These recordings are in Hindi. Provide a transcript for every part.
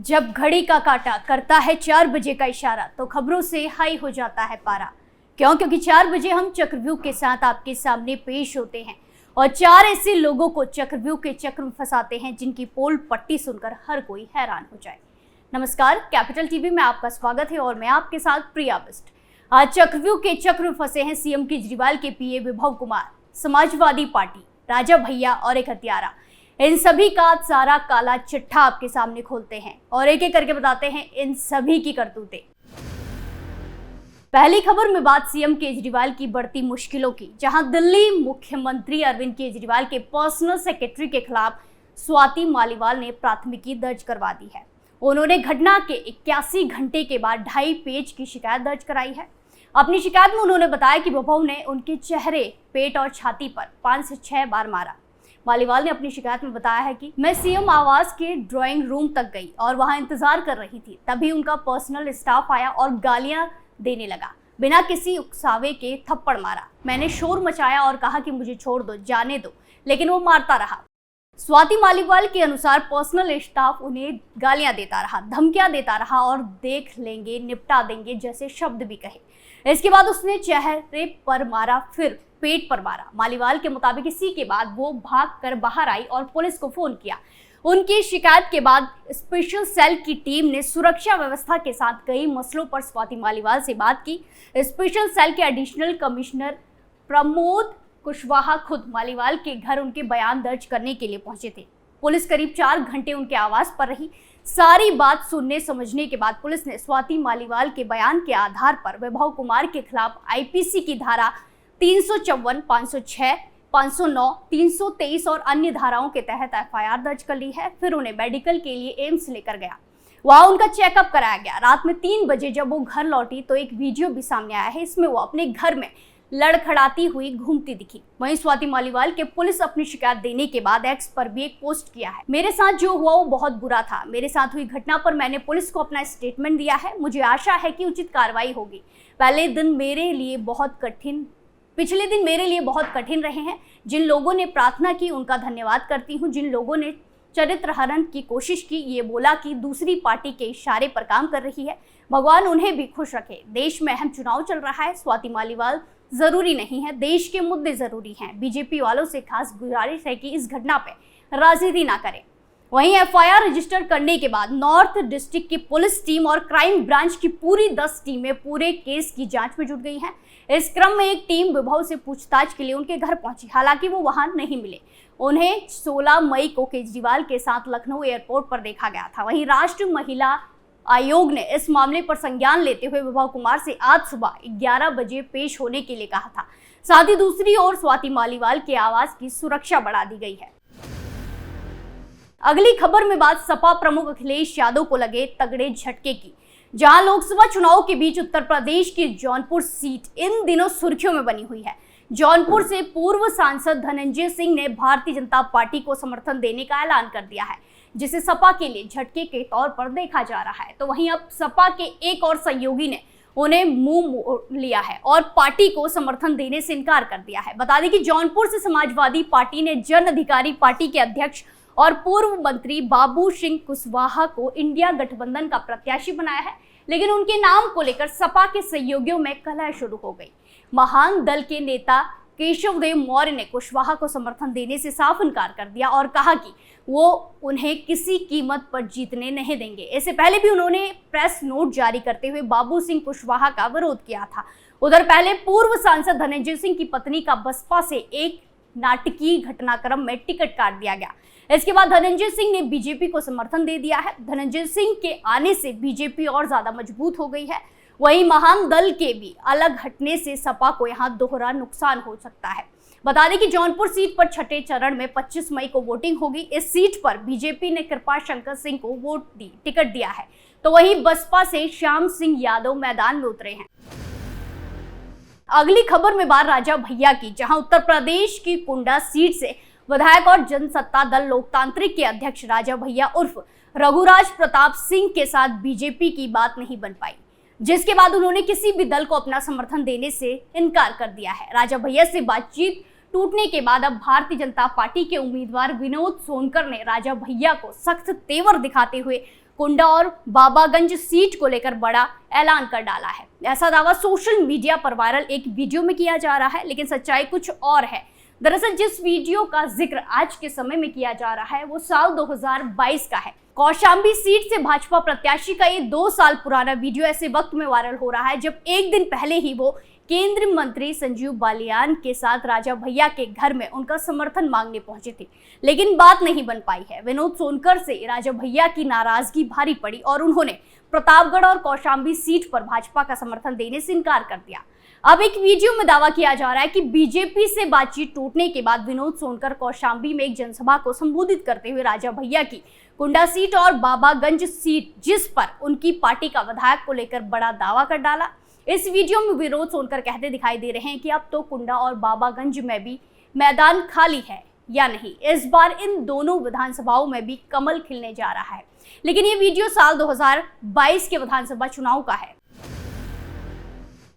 जब घड़ी का काटा करता है 4 बजे का इशारा तो खबरों से हाई हो जाता है पारा। क्योंकि 4 बजे हम चक्रव्यूह के साथ आपके सामने पेश होते हैं और 4 ऐसे लोगों को चक्रव्यूह के चक्र में फंसाते हैं जिनकी पोल पट्टी सुनकर हर कोई हैरान हो जाए। नमस्कार, कैपिटल टीवी में आपका स्वागत है और मैं आपके साथ प्रिया बिस्ट। आज चक्रव्यूह के चक्र में फंसे हैं सीएम केजरीवाल के पीए विभव कुमार, समाजवादी पार्टी, राजा भैया और एक हत्यारा। इन सभी का सारा काला चिट्ठा आपके सामने खोलते हैं और एक एक करके बताते हैं इन सभी की करतूतें। पहली खबर में बात सीएम केजरीवाल की बढ़ती मुश्किलों की, जहां दिल्ली मुख्यमंत्री अरविंद केजरीवाल के पर्सनल सेक्रेटरी के खिलाफ स्वाति मालीवाल ने प्राथमिकी दर्ज करवा दी है। उन्होंने घटना के 81 घंटे के बाद 2.5 पेज की शिकायत दर्ज कराई है। अपनी शिकायत में उन्होंने बताया कि विभव ने उनके चेहरे, पेट और छाती पर 5 से 6 बार मारा। मालीवाल ने अपनी शिकायत में बताया है कि मैं सीएम आवास के ड्राइंग रूम तक गई और वहां इंतजार कर रही थी। तभी उनका पर्सनल स्टाफ आया और गालियां देने लगा, बिना किसी उकसावे के थप्पड़ मारा। मैंने शोर मचाया और कहा कि मुझे छोड़ दो, जाने दो, लेकिन वो मारता रहा। स्वाति मालीवाल के अनुसार पर्सनल स्टाफ उन्हें गालियां देता रहा, धमकियां देता रहा और देख लेंगे, निपटा देंगे जैसे शब्द भी कहे। इसके बाद उसने चेहरे पर मारा, फिर पेट पर मारा। मालीवाल के मुताबिक इसी के बाद वो भाग कर बाहर आई और पुलिस को फोन किया। उनकी शिकायत के बाद स्पेशल सेल की टीम ने सुरक्षा व्यवस्था के साथ कई मसलों पर स्वाति मालीवाल से बात की। स्पेशल सेल के एडिशनल कमिश्नर प्रमोद कुशवाहा खुद मालीवाल के घर उनके बयान दर्ज करने के लिए पहुंचे थे। पुलिस करीब 4 घंटे उनके आवास पर रही। सारी बात सुनने समझने के बाद पुलिस ने स्वाति मालीवाल के बयान के आधार पर विभव कुमार के खिलाफ आईपीसी की धारा 354, 506, 509, 323 और अन्य धाराओं के तहत एफआईआर दर्ज कर ली है। फिर उन्हें मेडिकल के लिए एम्स लेकर गया, वहां उनका चेकअप कराया गया। रात में 3 बजे जब वो घर लौटी तो एक वीडियो भी सामने आया है। इसमें वो अपने घर में लड़खड़ाती हुई घूमती दिखी। वहीं स्वाति मालीवाल के पुलिस अपनी शिकायत देने के बाद एक्स पर भी एक पोस्ट किया है। मेरे साथ जो हुआ वो बहुत बुरा था। मेरे साथ हुई घटना पर मैंने पुलिस को अपना स्टेटमेंट दिया है। मुझे आशा है कि उचित कार्रवाई होगी। पिछले दिन मेरे लिए बहुत कठिन रहे हैं। जिन लोगों ने प्रार्थना की उनका धन्यवाद करती हूँ। जिन लोगों ने चरित्र हरण की कोशिश की, ये बोला कि दूसरी पार्टी के इशारे पर काम कर रही है, भगवान उन्हें भी खुश रखे। देश में अहम चुनाव चल रहा है। स्वाति मालीवाल जरूरी नहीं है, देश के मुद्दे जरूरी हैं। बीजेपी वालों से खास गुजारिश है कि इस घटना पे राजनीति ना करें। वहीं एफआईआर रजिस्टर करने के बाद नॉर्थ डिस्ट्रिक्ट की पुलिस टीम और क्राइम ब्रांच की पूरी 10 टीमें पूरे केस की जांच में जुट गई हैं। इस क्रम में एक टीम विभव से पूछताछ के लिए उनके घर पहुंची। हालांकि वो वहां नहीं मिले। उन्हें 16 मई को केजरीवाल के साथ लखनऊ एयरपोर्ट पर देखा गया था। वहीं राष्ट्रीय महिला आयोग ने इस मामले पर संज्ञान लेते हुए विभव कुमार से आज सुबह 11 बजे पेश होने के लिए कहा था। साथ ही दूसरी ओर स्वाति मालीवाल के आवास की सुरक्षा बढ़ा दी गई है। अगली खबर में बात सपा प्रमुख अखिलेश यादव को लगे तगड़े झटके की, जहां लोकसभा चुनाव के बीच उत्तर प्रदेश की जौनपुर सीट इन दिनों सुर्खियों में बनी हुई है। जौनपुर से पूर्व सांसद धनंजय सिंह ने भारतीय जनता पार्टी को समर्थन देने का ऐलान कर दिया है, जिसे सपा के लिए झटके के तौर पर देखा जा रहा है। तो वहीं अब सपा के एक और सहयोगी ने उन्हें मुंह मोड़ लिया है और पार्टी को समर्थन देने से इनकार कर दिया है। बता दें कि जौनपुर से समाजवादी पार्टी ने जन अधिकारी पार्टी के अध्यक्ष और पूर्व मंत्री बाबू सिंह कुशवाहा को इंडिया गठबंधन का प्रत्याशी बनाया है, लेकिन उनके नाम को लेकर सपा के सहयोगियों में कलह शुरू हो गई। महान दल के नेता केशव देव मौर्य ने कुशवाहा को समर्थन देने से साफ इनकार कर दिया और कहा कि वो उन्हें किसी कीमत पर जीतने नहीं देंगे। इससे पहले भी उन्होंने प्रेस नोट जारी करते हुए बाबू सिंह कुशवाहा का विरोध किया था। उधर पहले पूर्व सांसद धनंजय सिंह की पत्नी का बसपा से एक नाटकीय घटनाक्रम में टिकट काट दिया गया। इसके बाद धनंजय सिंह ने बीजेपी को समर्थन दे दिया है। धनंजय सिंह के आने से बीजेपी और ज्यादा मजबूत हो गई है। वहीं महान दल के भी अलग हटने से सपा को यहां दोहरा नुकसान हो सकता है। बता दें कि जौनपुर सीट पर छठे चरण में 25 मई को वोटिंग होगी। इस सीट पर बीजेपी ने कृपा शंकर सिंह को टिकट दिया है, तो वहीं बसपा से श्याम सिंह यादव मैदान में उतरे हैं। अगली खबर में बात राजा भैया की, जहां उत्तर प्रदेश की कुंडा सीट से विधायक और जनसत्ता दल लोकतांत्रिक के अध्यक्ष राजा भैया उर्फ रघुराज प्रताप सिंह के साथ बीजेपी की बात नहीं बन पाई, जिसके बाद उन्होंने किसी भी दल को अपना समर्थन देने से इनकार कर दिया है। राजा भैया से बातचीत टूटने के बाद अब भारतीय जनता पार्टी के उम्मीदवार विनोद सोनकर ने राजा भैया को सख्त तेवर दिखाते हुए कुंडा और बाबागंज सीट को लेकर बड़ा ऐलान कर डाला है। ऐसा दावा सोशल मीडिया पर वायरल एक वीडियो में किया जा रहा है, लेकिन सच्चाई कुछ और है। दरअसल जिस वीडियो का जिक्र आज के समय में किया जा रहा है वो साल 2022 का है। कौशाम्बी सीट से भाजपा प्रत्याशी का ये 2 साल पुराना वीडियो ऐसे वक्त में वायरल हो रहा है जब एक दिन पहले ही वो केंद्रीय मंत्री संजीव बालियान के साथ राजा भैया के घर में उनका समर्थन मांगने पहुंचे थे, लेकिन बात नहीं बन पाई है। विनोद सोनकर से राजा भैया की नाराजगी भारी पड़ी और उन्होंने प्रतापगढ़ और कौशाम्बी सीट पर भाजपा का समर्थन देने से इनकार कर दिया। अब एक वीडियो में दावा किया जा रहा है कि बीजेपी से बातचीत टूटने के बाद विनोद सोनकर कौशाम्बी में एक जनसभा को संबोधित करते हुए राजा भैया की कुंडा सीट और बाबागंज सीट जिस पर उनकी पार्टी का विधायक को लेकर बड़ा दावा कर डाला। इस वीडियो में विनोद सोनकर कहते दिखाई दे रहे हैं कि अब तो कुंडा और बाबागंज में भी मैदान खाली है या नहीं। इस बार इन दोनों विधानसभाओं में भी कमल खिलने जा रहा है, लेकिन ये वीडियो साल 2022 के विधानसभा चुनाव का है।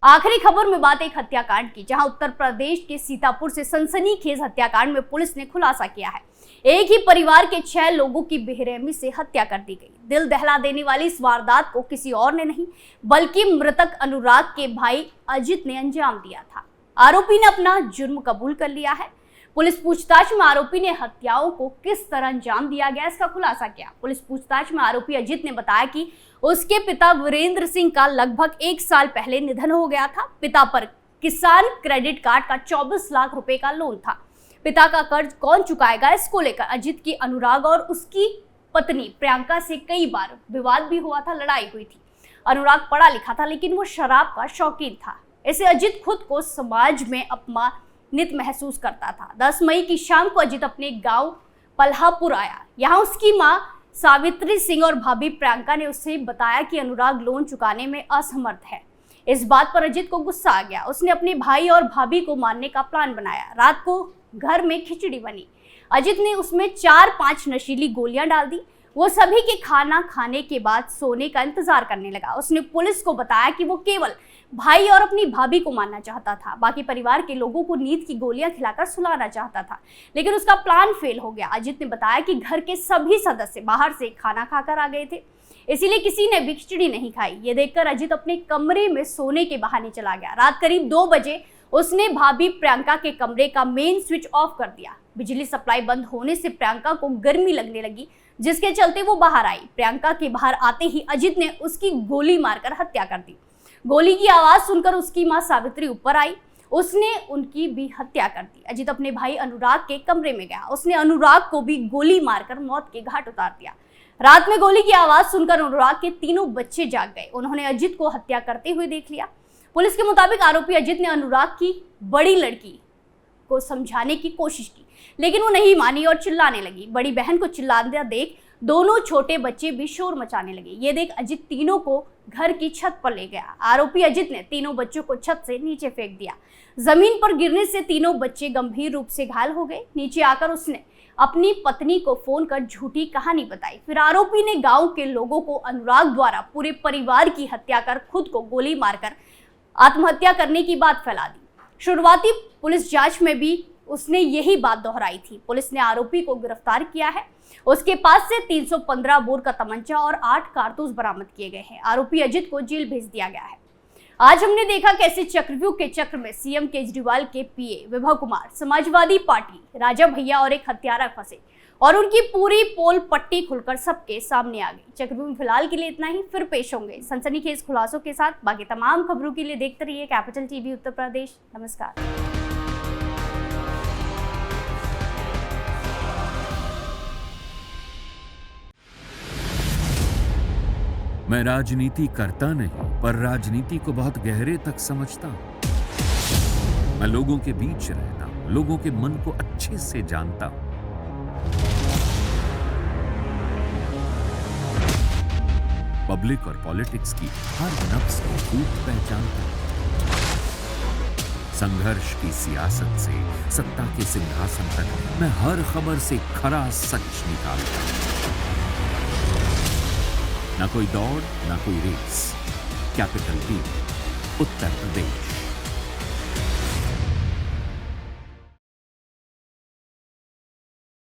आखिरी खबर में बात एक हत्याकांड की, जहां उत्तर प्रदेश के सीतापुर से सनसनीखेज हत्याकांड में पुलिस ने खुलासा किया है। एक ही परिवार के 6 लोगों की बेरहमी से हत्या कर दी गई। दिल दहला देने वाली इस वारदात को किसी और ने नहीं बल्कि मृतक अनुराग के भाई अजित ने अंजाम दिया था। आरोपी ने अपना जुर्म कबूल कर लिया है। पुलिस पूछताछ में आरोपी ने हत्याओं को किस तरह अंजाम दिया गया इसका खुलासा किया। पुलिस पूछताछ में आरोपी अजित ने बताया कि उसके पिता वीरेंद्र सिंह का लगभग 1 साल पहले निधन हो गया था। पिता पर किसान क्रेडिट कार्ड का 24 लाख रुपए का लोन था। पिता का कर्ज कौन चुकाएगा, इसको लेकर अजित की अनुराग और उसकी पत्नी प्रियंका से कई बार विवाद भी हुआ था, लड़ाई हुई थी। अनुराग पढ़ा लिखा था लेकिन वो शराब का शौकीन था। ऐसे अजित खुद को समाज में अपमानित महसूस करता था। 10 मई की शाम को अजित अपने गांव पल्हापुर आया। यहाँ उसकी मां सावित्री सिंह और भाभी प्रियंका ने उससे बताया कि अनुराग लोन चुकाने में असमर्थ है। इस बात पर अजित को गुस्सा आ गया। उसने अपने भाई और भाभी को मारने का प्लान बनाया। रात को घर में खिचड़ी बनी। अजित ने उसमें 4-5 नशीली गोलियां डाल दी। वो सभी के खाना खाने के बाद सोने का इंतजार करने लगा। उसने पुलिस को बताया कि वो केवल भाई और अपनी भाभी को मारना चाहता था, बाकी परिवार के लोगों को नींद की गोलियां खिलाकर सुलाना चाहता था, लेकिन उसका प्लान फेल हो गया। अजित ने बताया कि घर के सभी सदस्य बाहर से खाना खाकर आ गए थे, इसीलिए किसी ने भी खिचड़ी नहीं खाई। ये देखकर अजित अपने कमरे में सोने के बहाने चला गया। रात करीब 2 बजे उसने भाभी प्रियंका के कमरे का मेन स्विच ऑफ कर दिया। बिजली सप्लाई बंद होने से प्रियंका को गर्मी लगने लगी, जिसके चलते वो बाहर आई। प्रियंका के बाहर आते ही अजित ने उसकी गोली मारकर हत्या कर दी। गोली की आवाज सुनकर उसकी मां सावित्री ऊपर आई। उसने उनकी भी हत्या कर दी। अजित अपने भाई अनुराग के कमरे में गया। उसने अनुराग को भी गोली मारकर मौत के घाट उतार दिया। रात में गोली की आवाज सुनकर अनुराग के 3 बच्चे जाग गए। उन्होंने अजित को हत्या करते हुए देख लिया। पुलिस के मुताबिक आरोपी अजित ने अनुराग की बड़ी लड़की को समझाने की कोशिश की, लेकिन वो नहीं मानी और चिल्लाने लगी। बड़ी बहन को चिल्लाते देख दोनों छोटे बच्चे भी शोर मचाने लगे। ये देख अजित तीनों को घर की छत पर ले गया। आरोपी अजित ने तीनों बच्चों को छत से नीचे फेंक दिया। जमीन पर गिरने से तीनों बच्चे गंभीर रूप से घायल हो गए। नीचे आकर उसने अपनी पत्नी को फोन कर झूठी कहानी बताई। फिर आरोपी ने गांव के लोगों को अनुराग द्वारा पूरे परिवार की हत्या कर खुद को गोली मारकर आत्महत्या करने की बात फैला दी। शुरुआती पुलिस जांच में भी उसने यही बात दोहराई थी। पुलिस ने आरोपी को गिरफ्तार किया है। उसके पास से 315 बोर का तमंचा और 8 कारतूस बरामद किए गए हैं। आरोपी अजित को जेल भेज दिया गया है। आज हमने देखा कैसे चक्रव्यूह के चक्र में सीएम केजरीवाल के पीए विभव कुमार, समाजवादी पार्टी, राजा भैया और एक हत्यारा फंसे और उनकी पूरी पोल पट्टी खुलकर सबके सामने आ गई। चक्रव्यूह में फिलहाल के लिए इतना ही, फिर पेश होंगे सनसनीखेज खुलासों के साथ। बाकी तमाम खबरों के लिए देखते रहिए कैपिटल टीवी उत्तर प्रदेश। नमस्कार। मैं राजनीति करता नहीं, पर राजनीति को बहुत गहरे तक समझता हूं। मैं लोगों के बीच रहता हूं, लोगों के मन को अच्छे से जानता हूं। पब्लिक और पॉलिटिक्स की हर नब्ज को खूब पहचानता हूं। संघर्ष की सियासत से सत्ता के सिंहासन तक मैं हर खबर से खरा सच निकालता हूं। ना कोई दौड़, ना कोई race. Capital TV, Uttar Pradesh.